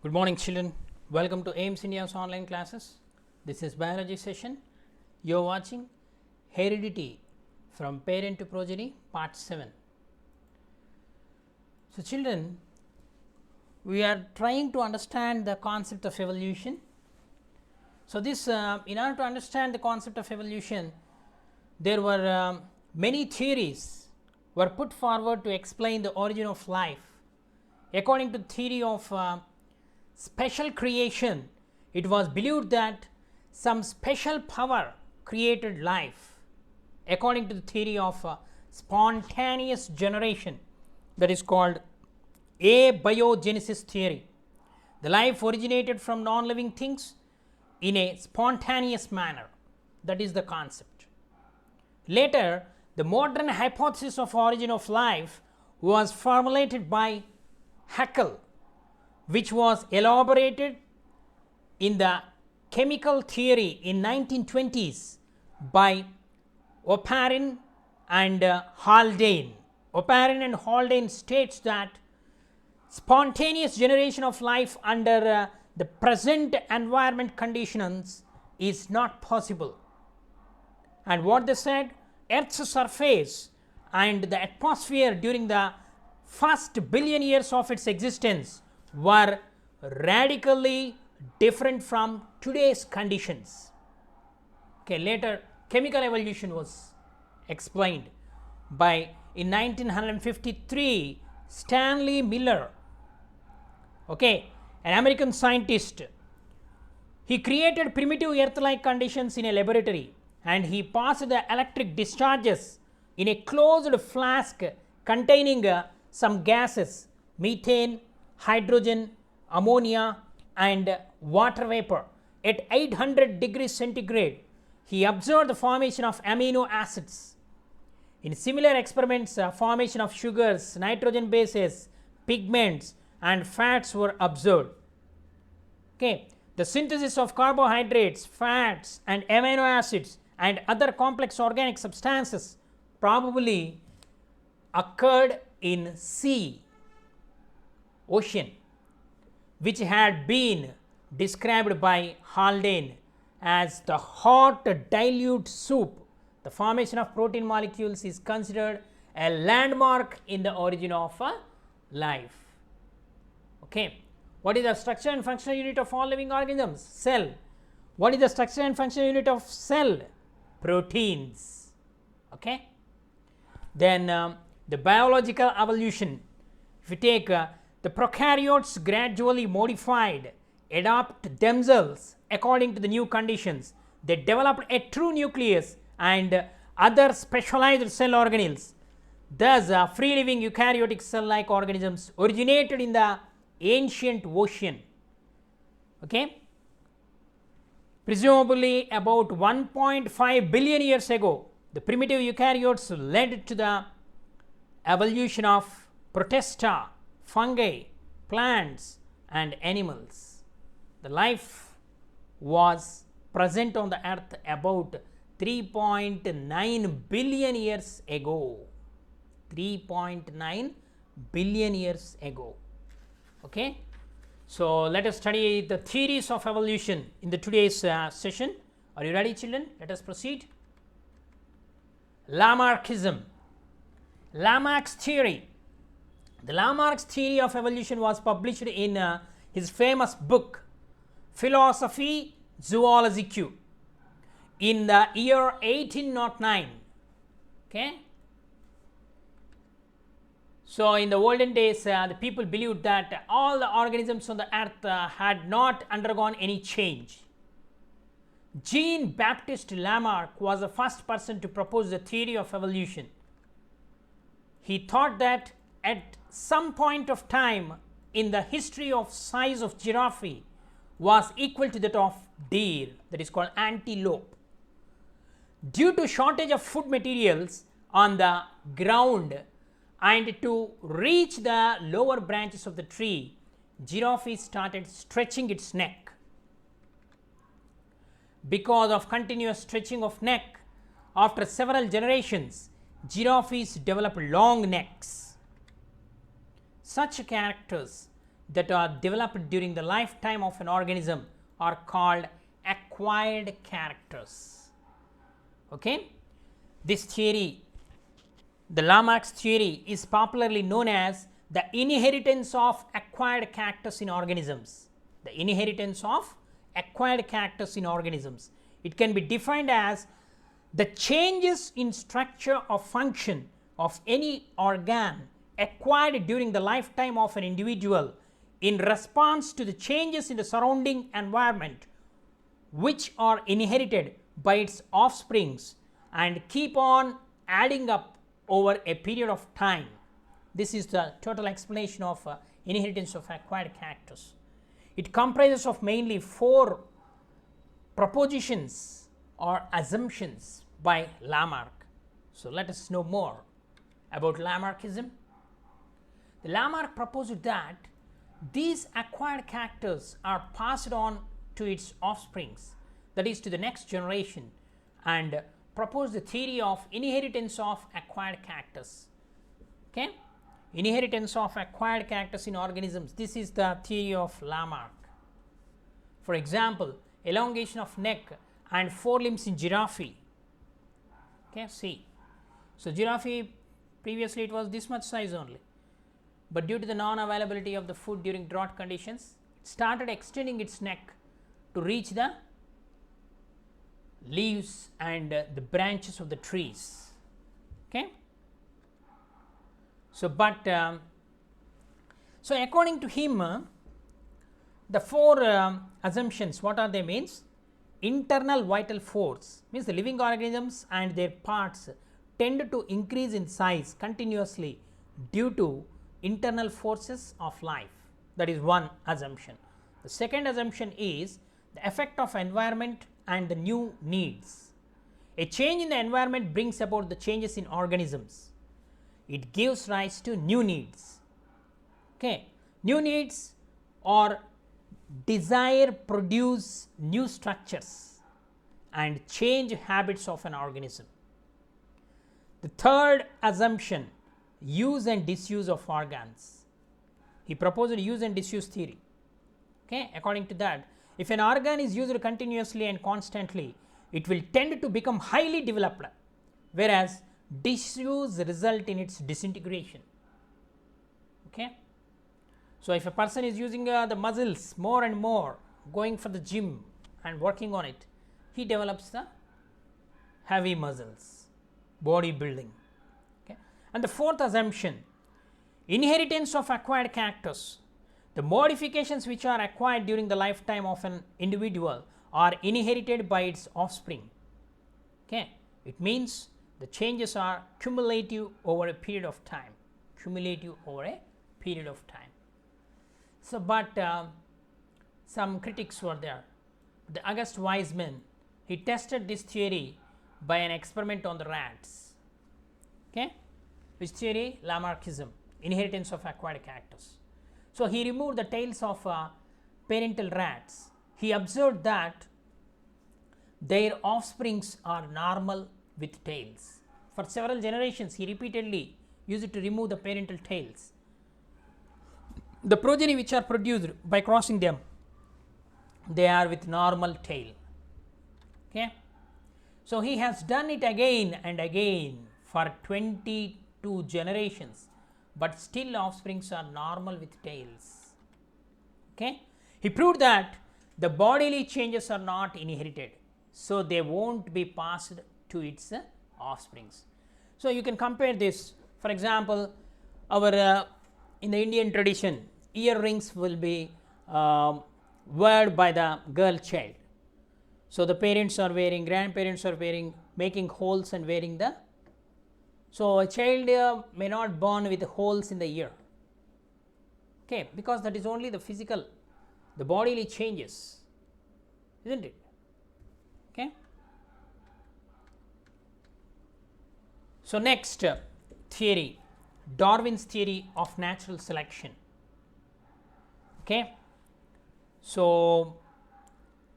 Good morning children, welcome to AIMS India's online classes. This is biology session. You are watching Heredity from Parent to Progeny part 7. So children, we are trying to understand the concept of evolution. So this in order to understand the concept of evolution, there were many theories were put forward to explain the origin of life. According to the theory of special creation, it was believed that some special power created life. According to the theory of spontaneous generation, that is called abiogenesis theory, the life originated from non-living things in a spontaneous manner. That is the concept. Later, the modern hypothesis of origin of life was formulated by Haeckel, which was elaborated in the chemical theory in 1920s by Oparin and Haldane. Oparin and Haldane states that spontaneous generation of life under the present environment conditions is not possible. And what they said, Earth's surface and the atmosphere during the first billion years of its existence were radically different from today's conditions. Okay, later chemical evolution was explained by, in 1953, Stanley Miller, okay, an American scientist. He created primitive earth-like conditions in a laboratory, and he passed the electric discharges in a closed flask containing some gases, methane, hydrogen, ammonia and water vapor. At 800 degrees centigrade, he observed the formation of amino acids. In similar experiments, formation of sugars, nitrogen bases, pigments and fats were observed. Okay. The synthesis of carbohydrates, fats and amino acids and other complex organic substances probably occurred in sea, ocean, which had been described by Haldane as the hot dilute soup. The formation of protein molecules is considered a landmark in the origin of life. Okay. What is the structure and functional unit of all living organisms? Cell. What is the structure and functional unit of cell? Proteins. Okay. Then the biological evolution. If you take the prokaryotes gradually modified, adapt themselves according to the new conditions. They developed a true nucleus and other specialized cell organelles. Thus, free living eukaryotic cell like organisms originated in the ancient ocean. Okay. Presumably about 1.5 billion years ago, the primitive eukaryotes led to the evolution of protista, fungi, plants and animals. The life was present on the earth about 3.9 billion years ago. 3.9 billion years ago. Okay. So, let us study the theories of evolution in the today's session. Are you ready children? Let us proceed. Lamarckism. Lamarck's theory. The Lamarck's theory of evolution was published in his famous book Philosophiae Zoologicae in the year 1809. Okay. So, in the olden days, the people believed that all the organisms on the earth had not undergone any change. Jean-Baptiste Lamarck was the first person to propose the theory of evolution. He thought that at some point of time in the history of size of giraffe was equal to that of deer, that is called antelope. Due to shortage of food materials on the ground and to reach the lower branches of the tree, giraffe started stretching its neck. Because of continuous stretching of neck, after several generations, giraffes develop long necks. Such characters that are developed during the lifetime of an organism are called acquired characters. Okay? This theory, the Lamarck's theory, is popularly known as the inheritance of acquired characters in organisms. The inheritance of acquired characters in organisms. It can be defined as the changes in structure or function of any organ acquired during the lifetime of an individual in response to the changes in the surrounding environment, which are inherited by its offsprings and keep on adding up over a period of time. This is the total explanation of inheritance of acquired characters. It comprises of mainly 4 propositions or assumptions by Lamarck. So, let us know more about Lamarckism. The Lamarck proposed that these acquired characters are passed on to its offsprings, that is to the next generation, and proposed the theory of inheritance of acquired characters. Okay? Inheritance of acquired characters in organisms. This is the theory of Lamarck. For example, elongation of neck and forelimbs in giraffe. Okay, see. So, giraffe previously it was this much size only, but due to the non-availability of the food during drought conditions, it started extending its neck to reach the leaves and the branches of the trees. Okay. So, but so according to him, the 4 assumptions, what are they means? Internal vital force means the living organisms and their parts tend to increase in size continuously due to internal forces of life. That is one assumption. The second assumption is the effect of environment and the new needs. A change in the environment brings about the changes in organisms. It gives rise to new needs. Okay. New needs or desire produce new structures and change habits of an organism. The third assumption, use and disuse of organs. He proposed use and disuse theory. Okay. According to that, if an organ is used continuously and constantly, it will tend to become highly developed, whereas disuse result in its disintegration. Okay. So, if a person is using the muscles more and more, going for the gym and working on it, he develops the heavy muscles, body building. Okay. And the fourth assumption, inheritance of acquired characters. The modifications which are acquired during the lifetime of an individual are inherited by its offspring. Okay. It means the changes are cumulative over a period of time, cumulative over a period of time. So, but some critics were there. The August Weismann, he tested this theory by an experiment on the rats. Okay. Which theory? Lamarckism, inheritance of acquired characters. So, he removed the tails of parental rats. He observed that their offsprings are normal with tails. For several generations, he repeatedly used it to remove the parental tails. The progeny which are produced by crossing them, they are with normal tail. Okay. So, he has done it again and again for 22 generations, but still offsprings are normal with tails. Okay. He proved that the bodily changes are not inherited, so they won't be passed to its offsprings. So, you can compare this. For example, our in the Indian tradition, earrings will be worn by the girl child. So, the parents are wearing, grandparents are wearing, making holes and wearing the. So, a child may not born with holes in the ear, okay, because that is only the physical, the bodily changes, isn't it? Okay. So, next theory, Darwin's theory of natural selection. Okay. So,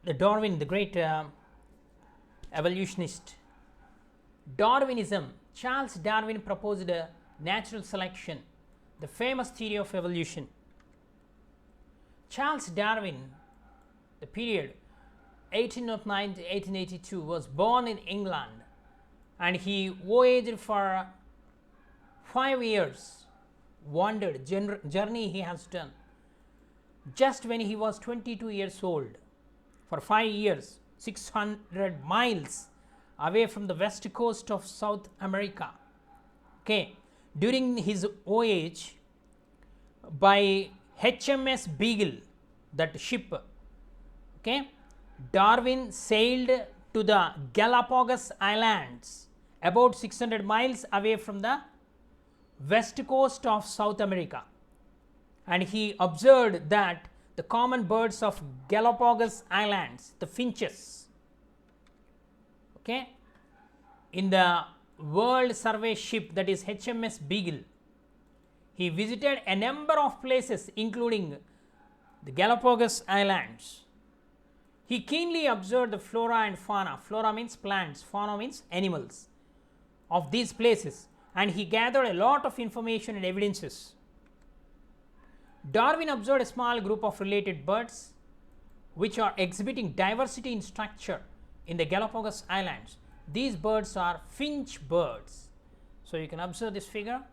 the Darwin, the great evolutionist, Darwinism, Charles Darwin proposed a natural selection, the famous theory of evolution. Charles Darwin, the period 1809 to 1882, was born in England, and he voyaged for 5 years, wandered, journey he has done. Just when he was 22 years old, for 5 years, 600 miles away from the west coast of South America. Okay. During his voyage by HMS Beagle, that ship, okay, Darwin sailed to the Galapagos Islands, about 600 miles away from the west coast of South America, and he observed that the common birds of Galapagos Islands, the finches, okay, in the World Survey ship, that is HMS Beagle, he visited a number of places including the Galapagos Islands. He keenly observed the flora and fauna. Flora means plants, fauna means animals of these places, and he gathered a lot of information and evidences. Darwin observed a small group of related birds which are exhibiting diversity in structure in the Galapagos Islands. These birds are finch birds. So, you can observe this figure.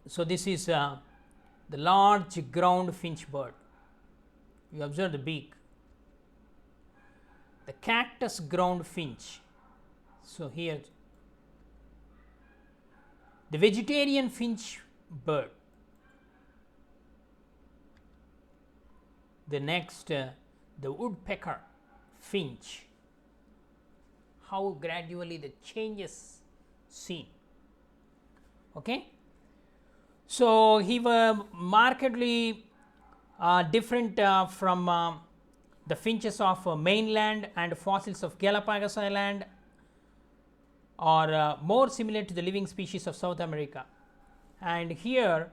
So, this is the large ground finch bird. You observe the beak. The cactus ground finch. So, here the vegetarian finch bird. The next the woodpecker finch. How gradually the changes seen. Okay. So, he was markedly different from the finches of mainland, and fossils of Galapagos Island are more similar to the living species of South America. And here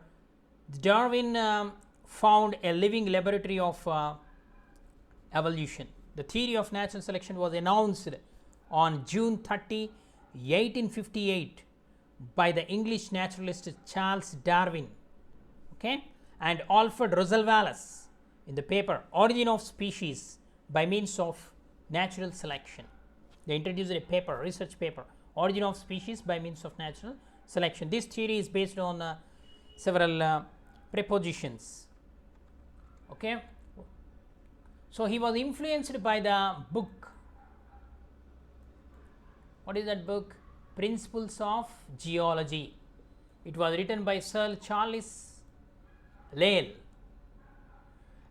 Darwin found a living laboratory of evolution. The theory of natural selection was announced on June 30, 1858 by the English naturalist Charles Darwin, okay, and Alfred Russel Wallace in the paper Origin of Species by means of Natural Selection. They introduced a paper, research paper, Origin of Species by means of Natural Selection. This theory is based on several prepositions. Okay. So, he was influenced by the book. What is that book? Principles of Geology. It was written by Sir Charles Lyell,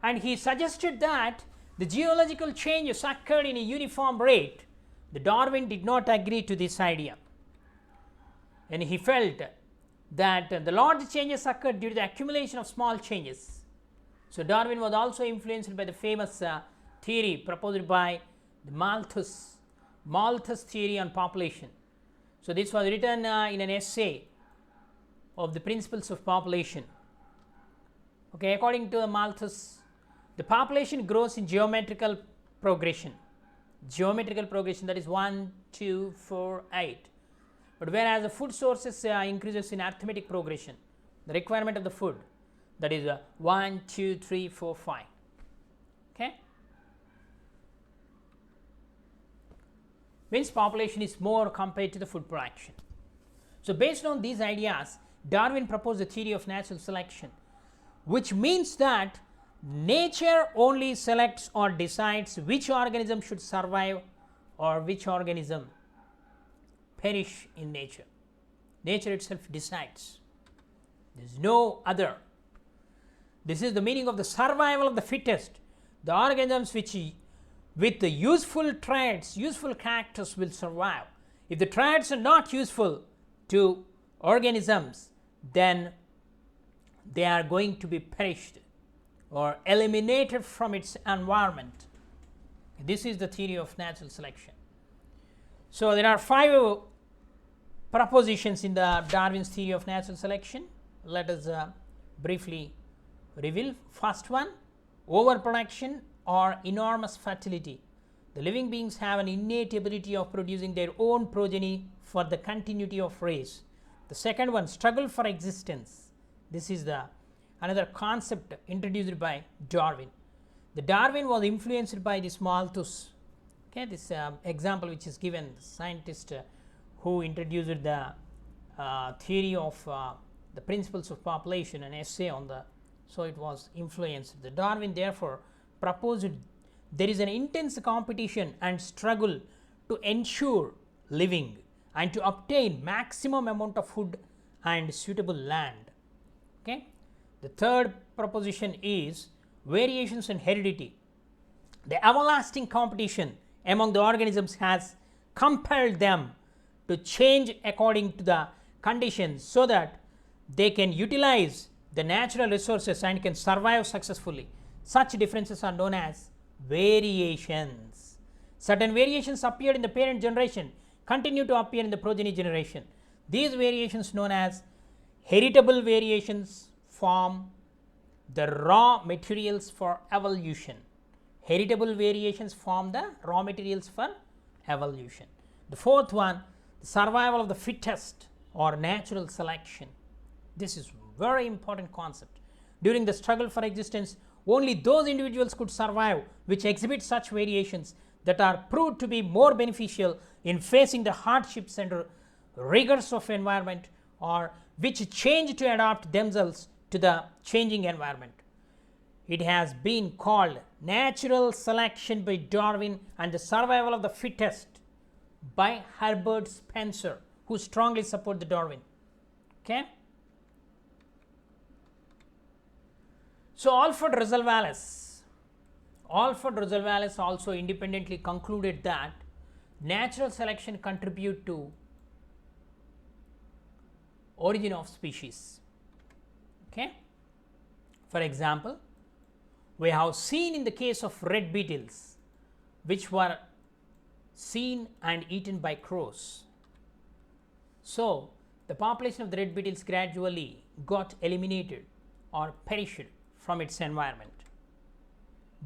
and he suggested that the geological changes occurred in a uniform rate. The Darwin did not agree to this idea, and he felt that the large changes occurred due to the accumulation of small changes. So, Darwin was also influenced by the famous theory proposed by the Malthus theory on population. So, this was written in an essay of the principles of population. Okay, according to Malthus, the population grows in geometrical progression. Geometrical progression, that is 1, 2, 4, 8. But whereas the food sources increases in arithmetic progression, the requirement of the food, that is 1, 2, 3, 4, 5. Okay. Means population is more compared to the food production. So, based on these ideas, Darwin proposed the theory of natural selection, which means that nature only selects or decides which organism should survive or which organism perish in nature. Nature itself decides. There is no other. This is the meaning of the survival of the fittest. The organisms which with the useful traits, useful characters will survive. If the traits are not useful to organisms, then they are going to be perished or eliminated from its environment. This is the theory of natural selection. So, there are 5 propositions in the Darwin's theory of natural selection. Let us briefly reveal. First one, overproduction or enormous fertility. The living beings have an innate ability of producing their own progeny for the continuity of race. The second one, struggle for existence. This is the another concept introduced by Darwin. The Darwin was influenced by this Malthus. Okay, this example which is given, the scientist who introduced the theory of the principles of population, an essay on the, so it was influenced. The Darwin therefore proposed there is an intense competition and struggle to ensure living and to obtain maximum amount of food and suitable land. Okay. The third proposition is variations in heredity. The everlasting competition among the organisms has compelled them to change according to the conditions so that they can utilize the natural resources and can survive successfully. Such differences are known as variations. Certain variations appeared in the parent generation continue to appear in the progeny generation. These variations, known as heritable variations, form the raw materials for evolution. Heritable variations form the raw materials for evolution. The fourth one, the survival of the fittest or natural selection. This is very important concept. During the struggle for existence, only those individuals could survive which exhibit such variations that are proved to be more beneficial in facing the hardships and rigors of environment, or which change to adapt themselves to the changing environment. It has been called natural selection by Darwin and the survival of the fittest by Herbert Spencer, who strongly support the Darwin. Okay. So Alfred Russel Wallace also independently concluded that natural selection contribute to origin of species. Okay. For example, we have seen in the case of red beetles, which were seen and eaten by crows. So the population of the red beetles gradually got eliminated or perished from its environment.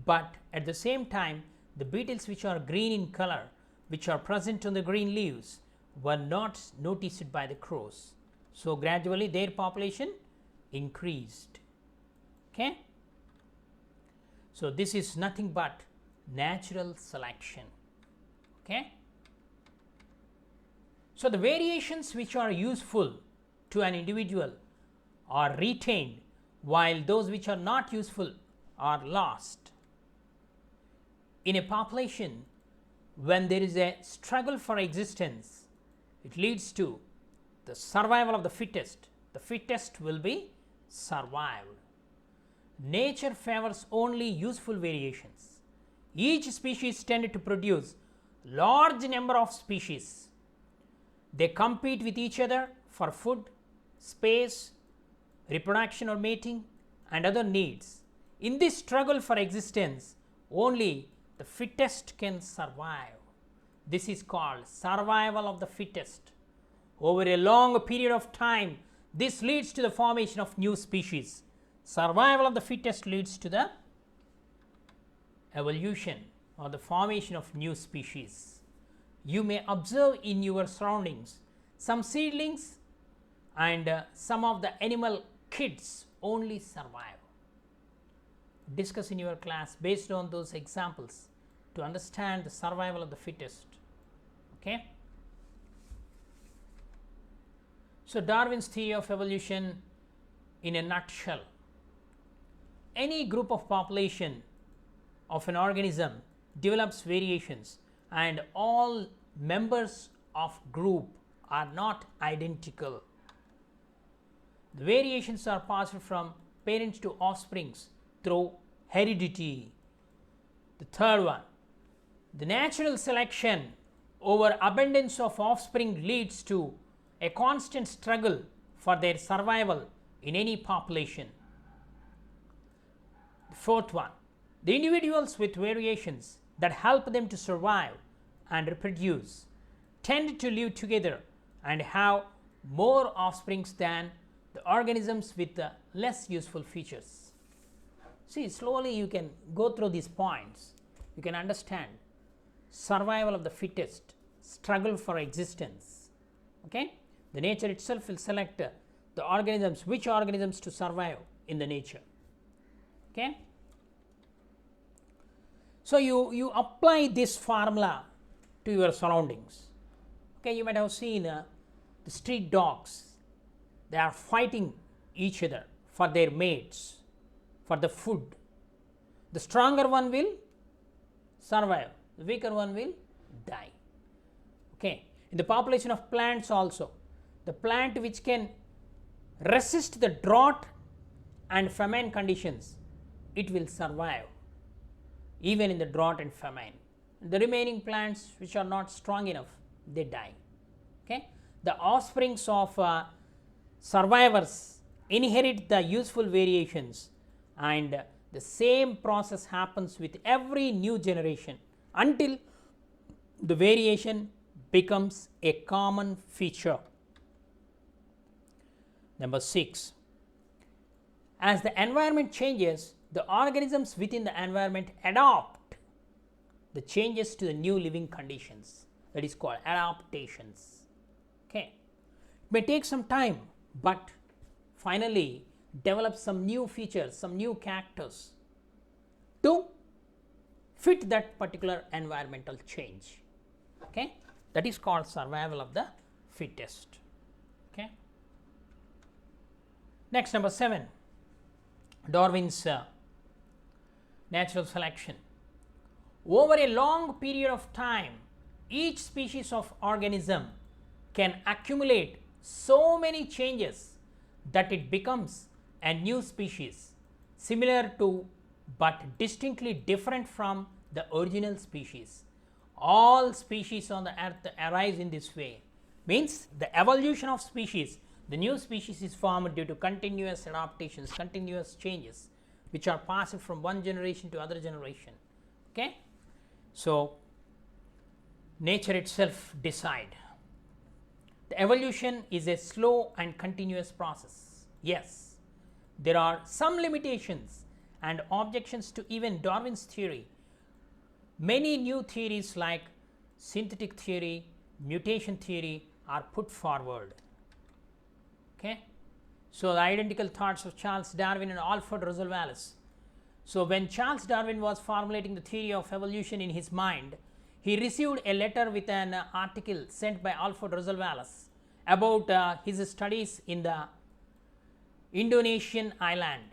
But at the same time, the beetles which are green in color, which are present on the green leaves, were not noticed by the crows. So gradually their population increased. Okay. So this is nothing but natural selection. Okay. So the variations which are useful to an individual are retained, while those which are not useful are lost. In a population, when there is a struggle for existence, it leads to the survival of the fittest. The fittest will be survived. Nature favors only useful variations. Each species tend to produce large number of species. They compete with each other for food, space, reproduction or mating, and other needs. In this struggle for existence, only the fittest can survive. This is called survival of the fittest. Over a long period of time, this leads to the formation of new species. Survival of the fittest leads to the evolution or the formation of new species. You may observe in your surroundings some seedlings and some of the animal kids only survive. Discuss in your class based on those examples to understand the survival of the fittest. Okay. So Darwin's theory of evolution in a nutshell. Any group of population of an organism develops variations, and all members of group are not identical. The variations are passed from parents to offsprings through heredity. The third one, the natural selection over abundance of offspring leads to a constant struggle for their survival in any population. The fourth one, the individuals with variations that help them to survive and reproduce tend to live together and have more offsprings than the organisms with the less useful features. See, slowly you can go through these points. You can understand survival of the fittest, struggle for existence. Okay? The nature itself will select the organisms, which organisms to survive in the nature. Okay. So, you apply this formula to your surroundings. Okay, you might have seen the street dogs, they are fighting each other for their mates, for the food. The stronger one will survive, the weaker one will die. Okay. In the population of plants also, the plant which can resist the drought and famine conditions, it will survive even in the drought and famine. The remaining plants which are not strong enough, they die. Okay. The offsprings of survivors inherit the useful variations, and the same process happens with every new generation until the variation becomes a common feature. Number 6, as the environment changes, the organisms within the environment adopt the changes to the new living conditions, that is called adaptations. Okay. It may take some time, but finally develop some new features, some new characters to fit that particular environmental change. Okay. That is called survival of the fittest. Okay. Next, number 7, Darwin's natural selection. Over a long period of time, each species of organism can accumulate so many changes that it becomes a new species, similar to but distinctly different from the original species. All species on the earth arise in this way, means the evolution of species, the new species is formed due to continuous adaptations, continuous changes which are passed from one generation to other generation. Okay. So, nature itself decide. The evolution is a slow and continuous process. Yes, there are some limitations and objections to even Darwin's theory. Many new theories like synthetic theory, mutation theory are put forward. Okay. So, the identical thoughts of Charles Darwin and Alfred Russel Wallace. So, when Charles Darwin was formulating the theory of evolution in his mind, he received a letter with an article sent by Alfred Russel Wallace about his studies in the Indonesian island.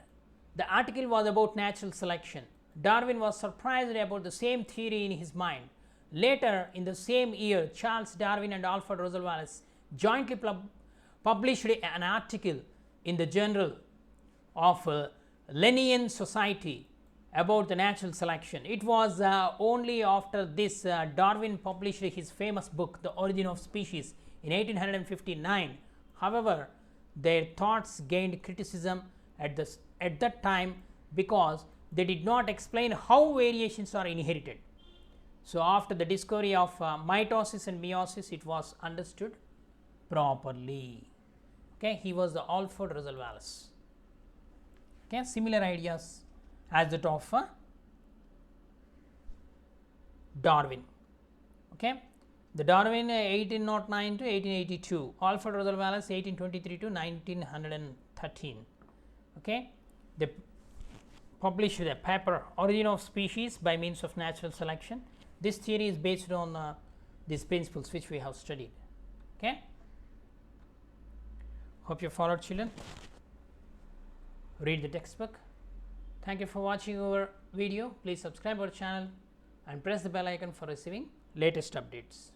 The article was about natural selection. Darwin was surprised about the same theory in his mind. Later in the same year, Charles Darwin and Alfred Russel Wallace jointly published an article in the Journal of Linnean Society about the natural selection. It was only after this Darwin published his famous book, The Origin of Species, in 1859. However, their thoughts gained criticism at that time because they did not explain how variations are inherited. So, after the discovery of mitosis and meiosis, it was understood properly. Okay, he was the Alfred Russel Wallace. Okay, similar ideas as that of Darwin. Okay, the Darwin 1809 to 1882, Alfred Russel Wallace 1823 to 1913. Okay, they published the paper Origin of Species by means of natural selection. This theory is based on these principles which we have studied. Okay. Hope you followed, children. Read the textbook. Thank you for watching our video. Please subscribe our channel and press the bell icon for receiving latest updates.